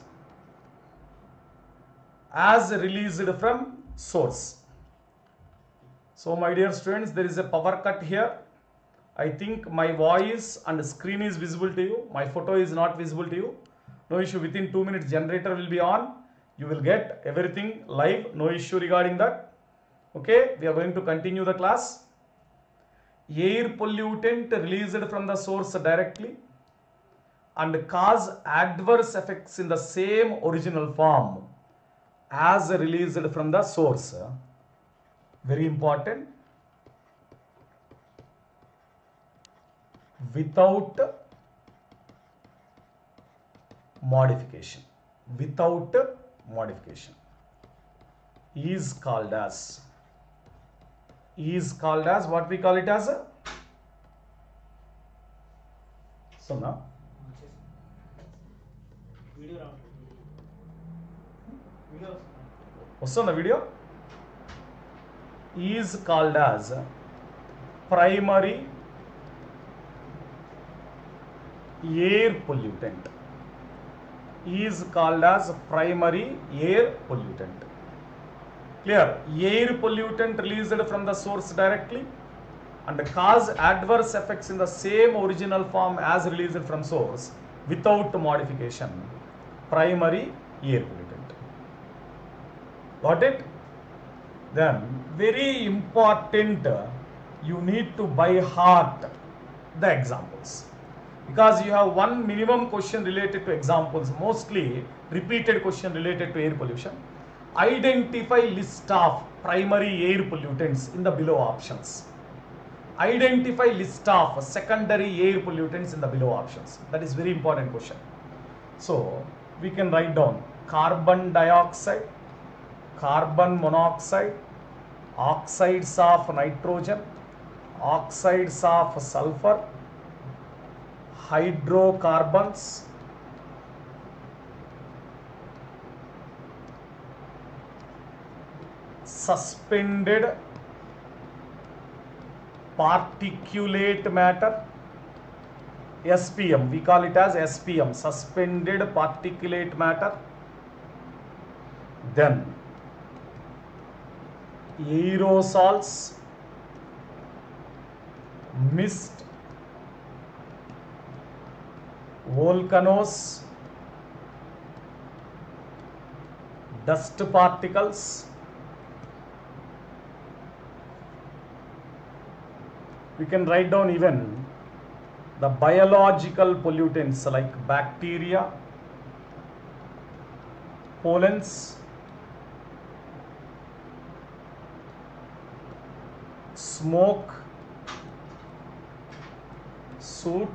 As released from source. So my dear students, there is a power cut here. I think my voice and screen is visible to you. My photo is not visible to you. No issue, within 2 minutes generator will be on. You will get everything live, no issue regarding that. Okay, we are going to continue the class. Air pollutant released from the source directly and cause adverse effects in the same original form as released from the source. Very important. Without modification. Without modification is called as what we call it as a now వస్తుందా video is called as primary air pollutant. Is called as primary air pollutant. Clear? Air pollutant released from the source directly and cause adverse effects in the same original form as released from source without modification. Primary air pollutant. Got it? Then very important, you need to by heart the examples, because you have one minimum question related to examples, mostly repeated question related to air pollution. Identify list of primary air pollutants in the below options. Identify list of secondary air pollutants in the below options. That is very important question. So we can write down carbon dioxide, carbon monoxide, oxides of nitrogen, oxides of sulfur, hydrocarbons, suspended particulate matter, SPM, we call it as SPM, suspended particulate matter. Then aerosols, mist, volcanoes, dust particles, we can write down even the biological pollutants like bacteria, pollens, smoke, soot,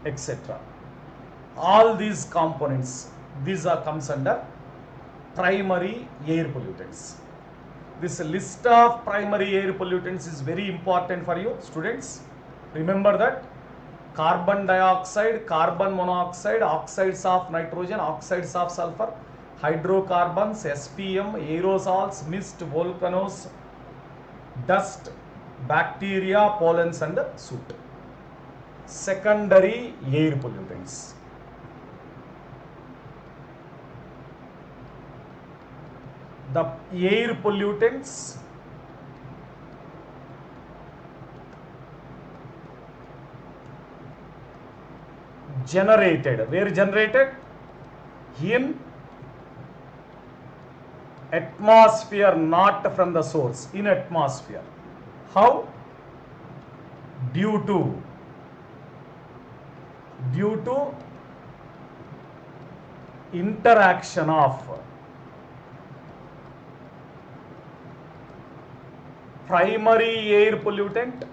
etc. All these components, these are comes under primary air pollutants. This list of primary air pollutants is very important for you students. Remember that carbon dioxide, carbon monoxide, oxides of nitrogen, oxides of sulfur, hydrocarbons, SPM, aerosols, mist, volcanoes, dust, bacteria, pollens and soot. Secondary air pollutants. The air pollutants generated, where generated? In atmosphere, not from the source, in atmosphere. How? Due to interaction of primary air pollutant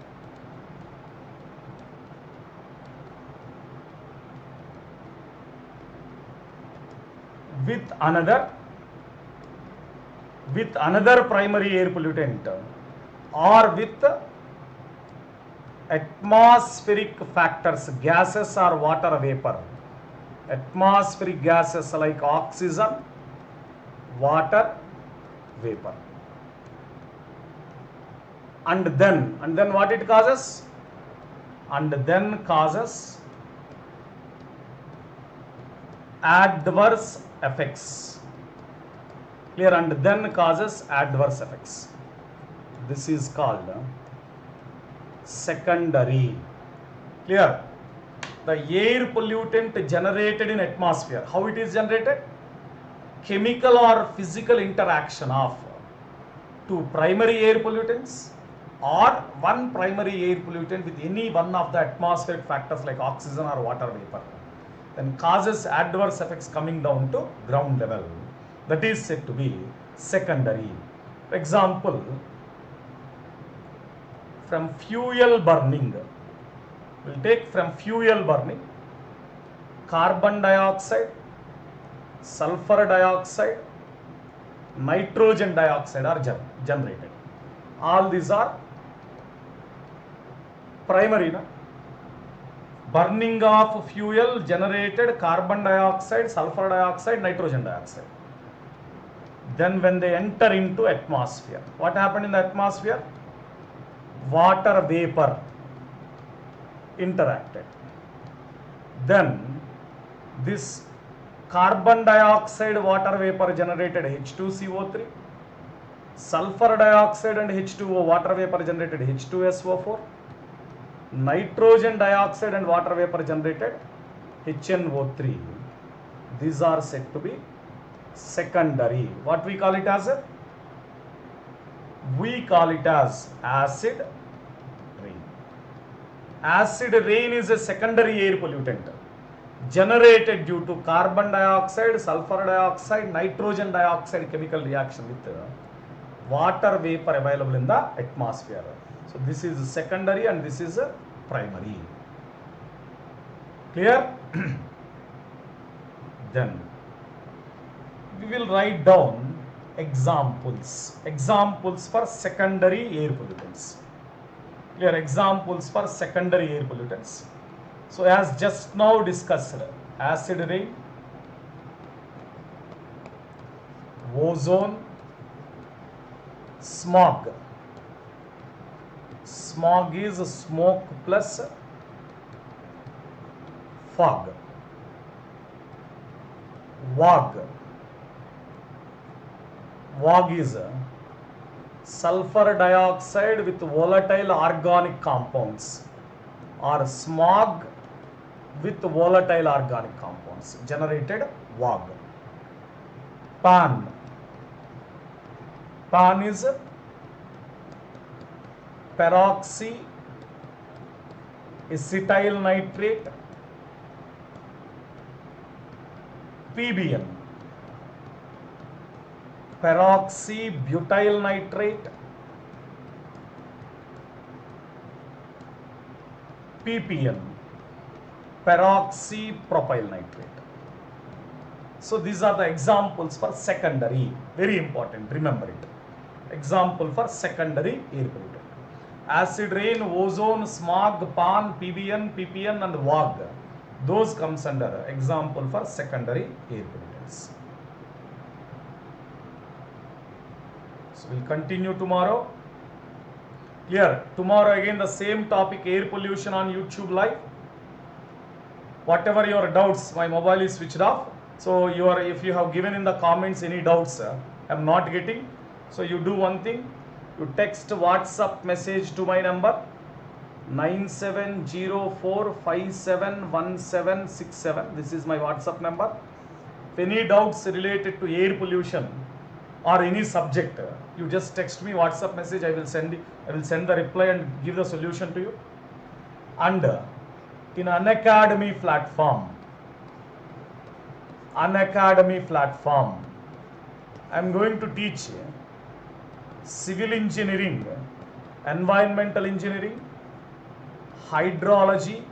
with another primary air pollutant or with atmospheric factors, gases or water vapor. Atmospheric gases like oxygen, water vapor. And then what it causes? And then causes adverse effects. Clear? And then causes adverse effects. This is called secondary. Clear? The air pollutant generated in atmosphere, how it is generated? Chemical or physical interaction of two primary air pollutants or one primary air pollutant with any one of the atmospheric factors like oxygen or water vapor. then causes adverse effects coming down to ground level. That is said to be secondary. For example, from fuel burning, we'll take from fuel burning, carbon dioxide, sulfur dioxide, nitrogen dioxide are generated. All these are primary. Burning of fuel generated carbon dioxide, sulfur dioxide, nitrogen dioxide. Then when they enter into atmosphere, what happened in the atmosphere? Water vapor interacted. Then this carbon dioxide water vapor generated H2CO3, sulfur dioxide and H2O water vapor generated H2SO4, nitrogen dioxide and water vapor generated HNO3. These are said to be secondary. What we call it as? We call it as acid rain. Acid rain is a secondary air pollutant generated due to carbon dioxide, sulfur dioxide, nitrogen dioxide chemical reaction with water vapor available in the atmosphere. So this is secondary and this is primary. Clear? Then we will write down examples for secondary air pollutants. Clear? Examples for secondary air pollutants. So as just now discussed, acid rain, ozone, smog. Smog is smoke plus fog. Vog. Vog is sulfur dioxide with volatile organic compounds, or smog with volatile organic compounds generated vog. Pan. Pan is peroxy acetyl nitrate, PBN, peroxy butyl nitrate, PPN, peroxy propyl nitrate. So these are the examples for secondary. Very important, remember it. Example for secondary air pollutant. Acid rain, ozone, smog, pan, PBN, PPN and VOG. Those comes under example for secondary air pollutants. So we'll continue tomorrow. Clear? Tomorrow again the same topic, air pollution on YouTube live. Whatever your doubts, my mobile is switched off. So if you have given in the comments any doubts, I'm not getting. So you do one thing, you text WhatsApp message to my number 9704571767. This is my WhatsApp number. If any doubts related to air pollution or any subject, you just text me WhatsApp message. I will send the reply and give the solution to you. And in Unacademy platform, I'm going to teach civil engineering, environmental engineering, hydrology,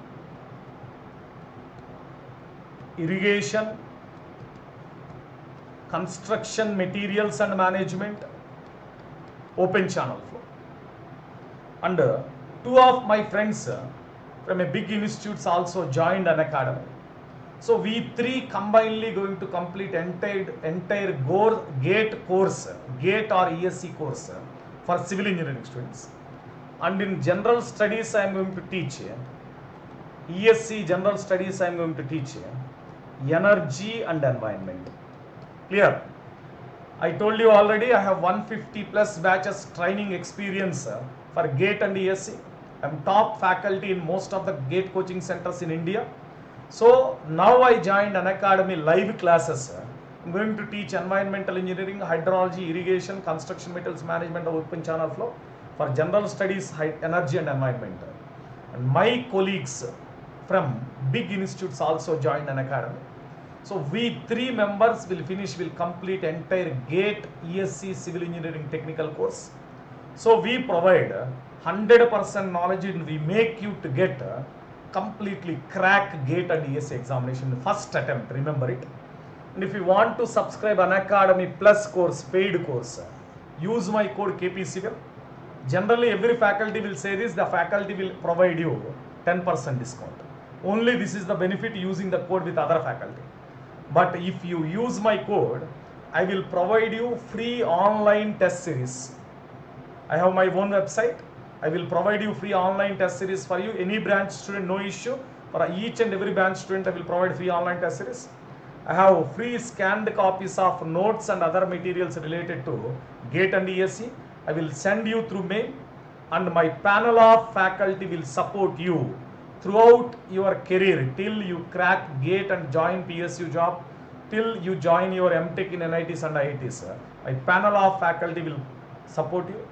irrigation, construction materials and management, open channel flow. And two of my friends from a big institutes also joined Unacademy. So we three combinedly going to complete entire GATE course, GATE or ESC course for civil engineering students. And in general studies I am going to teach ESC general studies. I am going to teach energy and environment. Clear? I told you already I have 150 plus batches training experience for GATE and ESC. I am top faculty in most of the GATE coaching centers in India. So now I joined Unacademy live classes. I'm going to teach environmental engineering, hydrology, irrigation, construction materials management, open channel flow for general studies, energy and environment. And my colleagues from big institutes also joined an academy. So we 3 members will complete entire GATE ESC Civil Engineering Technical course. So we provide 100% knowledge and we make you to get completely crack GATE and ESC examination first attempt, remember it. And if you want to subscribe Unacademy Plus course, paid course, use my code KPCivil. Generally every faculty will say this, the faculty will provide you 10% discount. Only this is the benefit using the code with other faculty. But if you use my code, I will provide you free online test series. I have my own website. I will provide you free online test series for you. Any branch student, no issue. For each and every branch student, I will provide free online test series. I have free scanned copies of notes and other materials related to GATE and ESC. I will send you through mail, and my panel of faculty will support you throughout your career till you crack GATE and join PSU job, till you join your MTech in NITs and IITs. My panel of faculty will support you.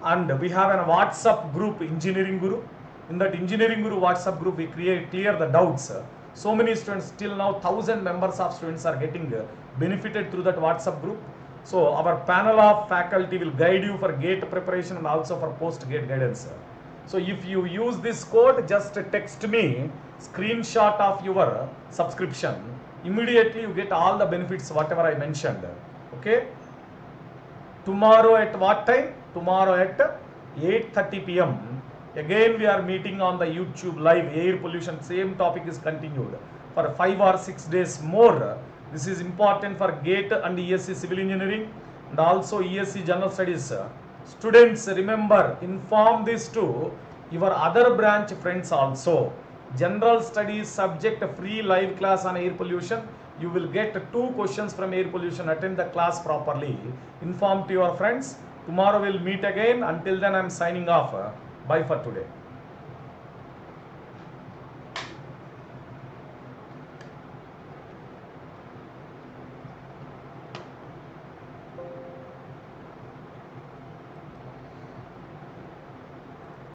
And we have a WhatsApp group, Engineering Guru. In that Engineering Guru WhatsApp group, we clear the doubts. So many students, till now 1,000 members of students are getting benefited through that WhatsApp group. So our panel of faculty will guide you for GATE preparation and also for post-GATE guidance. So if you use this code, just text me screenshot of your subscription. Immediately you get all the benefits whatever I mentioned. Okay. Tomorrow at what time? Tomorrow at 8:30 p.m. Again we are meeting on the YouTube live. Air pollution, same topic is continued for 5 or 6 days more. This is important for GATE and ESC Civil Engineering and also ESC General Studies. Students, remember, inform this to your other branch friends also. General Studies subject free live class on air pollution. You will get 2 questions from air pollution. Attend the class properly. Inform to your friends. Tomorrow we'll meet again. Until then, I'm signing off. Bye for today.